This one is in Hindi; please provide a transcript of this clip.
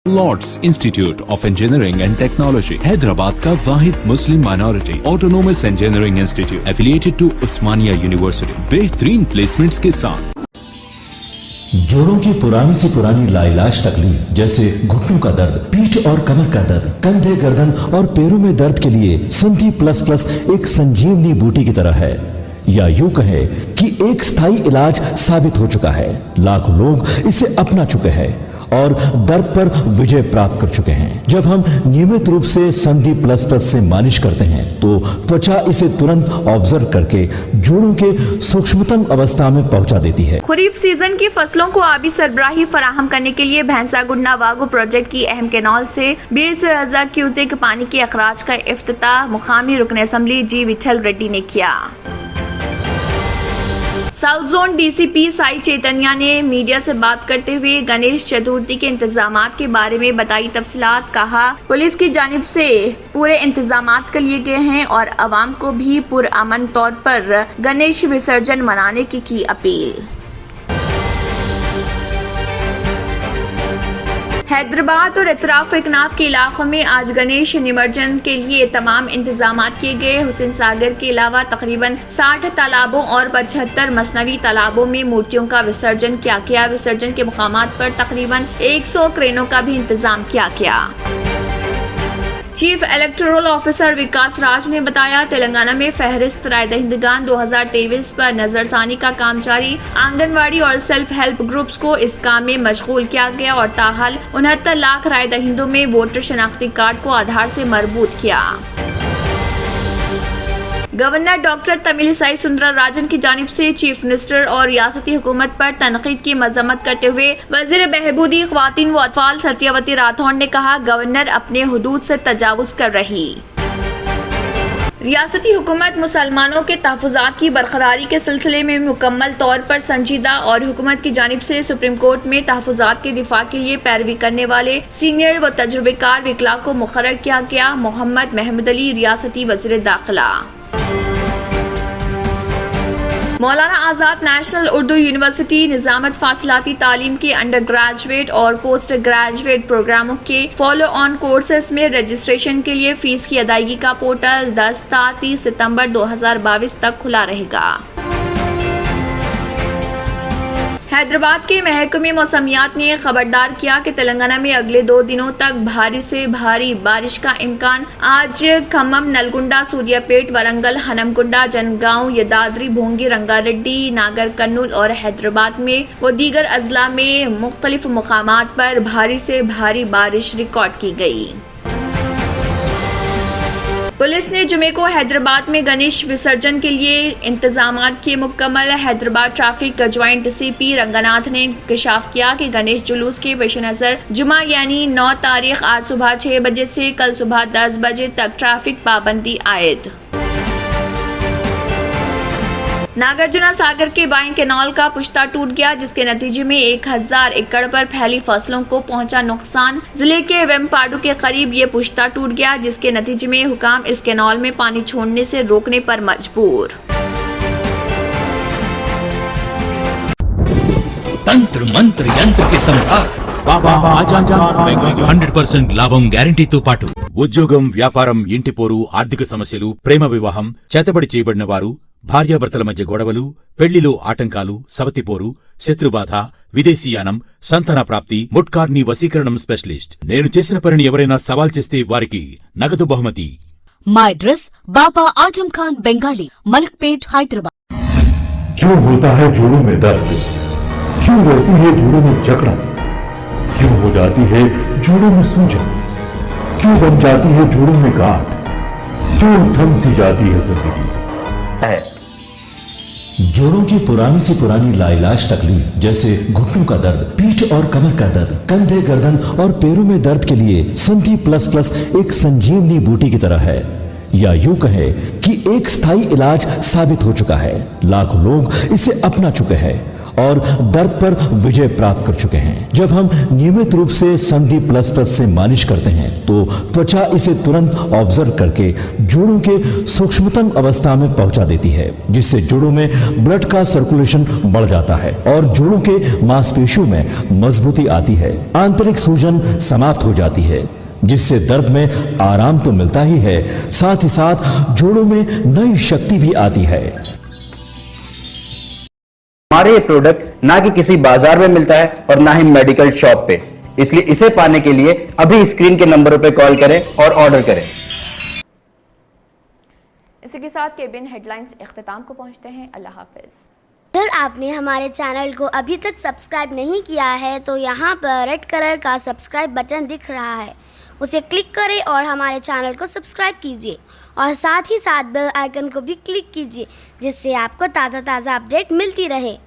Lord's institute of engineering and technology Hyderabad का वाहिद Muslim minority autonomous engineering institute affiliated to Osmania university बेहतरीन प्लेसमेंट्स के साथ। जोड़ों की पुरानी से पुरानी लाइलाज तकलीफ जैसे घुटनों का दर्द, पीठ और कमर का दर्द, कंधे, गर्दन और पैरों में दर्द के लिए संधि प्लस प्लस एक संजीवनी बूटी की तरह है, या यूं कहे कि एक स्थायी इलाज साबित हो चुका है। लाखों लोग इसे अपना चुके हैं और दर्द पर विजय प्राप्त कर चुके हैं। जब हम नियमित रूप से संधि प्लस प्लस से मालिश करते हैं तो त्वचा इसे तुरंत ऑब्जर्व करके जोड़ों के सूक्ष्मतम अवस्था में पहुंचा देती है। खरीफ सीजन की फसलों को आबी सरबराही फराहम करने के लिए भैंसा गुडना वागू प्रोजेक्ट की अहम कैनाल से 20,000 क्यूसेक पानी के अखराज का इफ्तिताह मुकामी रुकन असम्बली जी विठल रेड्डी ने किया। South zone DCP Sai Chaitanya ने मीडिया से बात करते हुए गणेश चतुर्थी के इंतजामात के बारे में बताई तफसीलात। कहा, पुलिस की जानिब से पूरे इंतजामात कर लिए गए हैं और अवाम को भी पुरअमन तौर पर गणेश विसर्जन मनाने की अपील। हैदराबाद और इतराफ इकनाफ के इलाकों में आज गणेश निमज्जन के लिए तमाम इंतजाम किए गए। हुसैन सागर के अलावा तकरीबन 60 तालाबों और 75 मसनवी तालाबों में मूर्तियों का विसर्जन किया गया। विसर्जन के मुकामात पर तकरीबन 100 क्रेनों का भी इंतजाम किया गया। चीफ इलेक्टोरल ऑफिसर विकास राज ने बताया, तेलंगाना में फहरिस्त राय दहिंदगान 2023 पर नजरसानी का काम जारी। आंगनवाड़ी और सेल्फ हेल्प ग्रुप्स को इस काम में मशगूल किया गया और ताहाल 69 लाख राय दहिंदों में वोटर शनाख्ती कार्ड को आधार से मरबूत किया। गवर्नर डॉक्टर तमिलिसाई सुंदरराजन की जानिब से चीफ मिनिस्टर और रियासती हुकूमत पर तनकीद की मजम्मत करते हुए वजीर बहबूदी ख्वातीन व अतफाल सत्यवती राठौड़ ने कहा, गवर्नर अपने हुदूद से तजावुज कर रही। रियासती हुकूमत मुसलमानों के तहफ़्फ़ुज़ात की बरकरारी के सिलसिले में मुकम्मल तौर पर संजीदा और हुकूमत की जानिब से सुप्रीम कोर्ट में तहफ़्फ़ुज़ात के दिफा के लिए पैरवी करने वाले सीनियर व तजुर्बेकार वकीला को मुकर्रर किया गया। मोहम्मद महमूद अली रियासती वज़ीर दाखिला। मौलाना आज़ाद नेशनल उर्दू यूनिवर्सिटी निजामत फासिलाती तालीम के अंडर ग्रेजुएट और पोस्ट ग्रेजुएट प्रोग्रामों के फॉलो ऑन कोर्सेज में रजिस्ट्रेशन के लिए फीस की अदायगी का पोर्टल 10 ta 30 सितंबर 2022 तक खुला रहेगा। हैदराबाद के महकमे मौसमियात ने खबरदार किया कि तेलंगाना में अगले 2 दिनों तक भारी से भारी बारिश का इम्कान। आज खम्मम, नलगुंडा, सूर्यापेट, वरंगल, हनमकुंडा, जनगांव, यदाद्री, भोंगी, रंगारेड्डी, नागर कर्नूल और हैदराबाद में व दीगर अजला में मुख्तलिफ मुकामात पर भारी से भारी बारिश रिकॉर्ड की गई। पुलिस ने जुमे को हैदराबाद में गणेश विसर्जन के लिए इंतजाम किए मुकम्मल। Hyderabad traffic joint CP Ranganath ने इंकशाफ किया कि गणेश जुलूस के पेश नजर जुमा यानी 9 तारीख आज सुबह 6 बजे से कल सुबह 10 बजे तक ट्रैफिक पाबंदी आयद। नागार्जुना सागर के बाएं कैनाल का पुश्ता टूट गया, जिसके नतीजे में 1000 एकड़ पर फैली फसलों को पहुंचा नुकसान। जिले के वेमपाडू के करीब ये पुश्ता टूट गया, जिसके नतीजे में हुकाम इस कैनाल में पानी छोड़ने से रोकने पर मजबूर। तंत्र मंत्र यंत्र के सम्राट బాబా ఆజాద్ ఖాన్ బెంగాలీ 100% లాభం గ్యారంటీతో పాటు ఉద్యోగం, వ్యాపారం, ఇంటి పోరు, ఆర్థిక సమస్యలు, ప్రేమ వివాహం, చేతబడి చేయబడిన వారు, భార్యాభర్తల మధ్య గొడవలు, పెళ్లిలో ఆటంకాలు, సవతిపోరు, శత్రుబాధ, విదేశీయానం, సంతాన ప్రాప్తి, ముట్కార్ని వశీకరణం స్పెషలిస్ట్. నేను చేసిన పనిని ఎవరైనా సవాల్ చేస్తే వారికి నగదు బహుమతి. మా అడ్రస్ బాబా आजम खान बंगाली, मलकपेट, हैदराबाद। क्यों होता है जोड़ों में दर्द, क्यों रहती है जोड़ों में जकड़न, क्यों हो जाती है जोड़ों में सूजन, क्यों बन जाती है जोड़ों में गांठ, क्यों थम सी जाती है जिंदगी। जोड़ों की पुरानी से पुरानी लाइलाज तकलीफ जैसे घुटनों का दर्द, पीठ और कमर का दर्द, कंधे, गर्दन और पैरों में दर्द के लिए संधि प्लस प्लस एक संजीवनी बूटी की तरह है, या यूं कहे कि एक स्थायी इलाज साबित हो चुका है। लाखों लोग इसे अपना चुके हैं और दर्द पर विजय प्राप्त कर चुके हैं। जब हम नियमित रूप से संधि प्लस प्लस से मालिश करते हैं तो त्वचा इसे तुरंत ऑब्जर्व करके जोड़ों के सूक्ष्मतम अवस्था में पहुंचा देती है, जिससे जोड़ों में ब्लड का सर्कुलेशन बढ़ जाता है और जोड़ों के मांसपेशियों में मजबूती आती है। आंतरिक सूजन समाप्त हो जाती है, जिससे दर्द में आराम तो मिलता ही है, साथ ही साथ जोड़ों में नई शक्ति भी आती है। हमारे ये प्रोडक्ट ना कि किसी बाजार में मिलता है और ना ही मेडिकल शॉप पे, इसलिए इसे पाने के लिए अभी स्क्रीन के नंबरों पे कॉल करें और ऑर्डर करें। इसी के साथ केबिन हेडलाइंस इख्तिताम को पहुंचते हैं। अल्लाह हाफिज। अगर आपने हमारे चैनल को अभी तक सब्सक्राइब नहीं किया है तो यहाँ पर रेड कलर का सब्सक्राइब बटन दिख रहा है, उसे क्लिक करें और हमारे चैनल को सब्सक्राइब कीजिए और साथ ही साथ बेल आइकन को भी क्लिक कीजिए, जिससे आपको ताज़ा अपडेट मिलती रहे।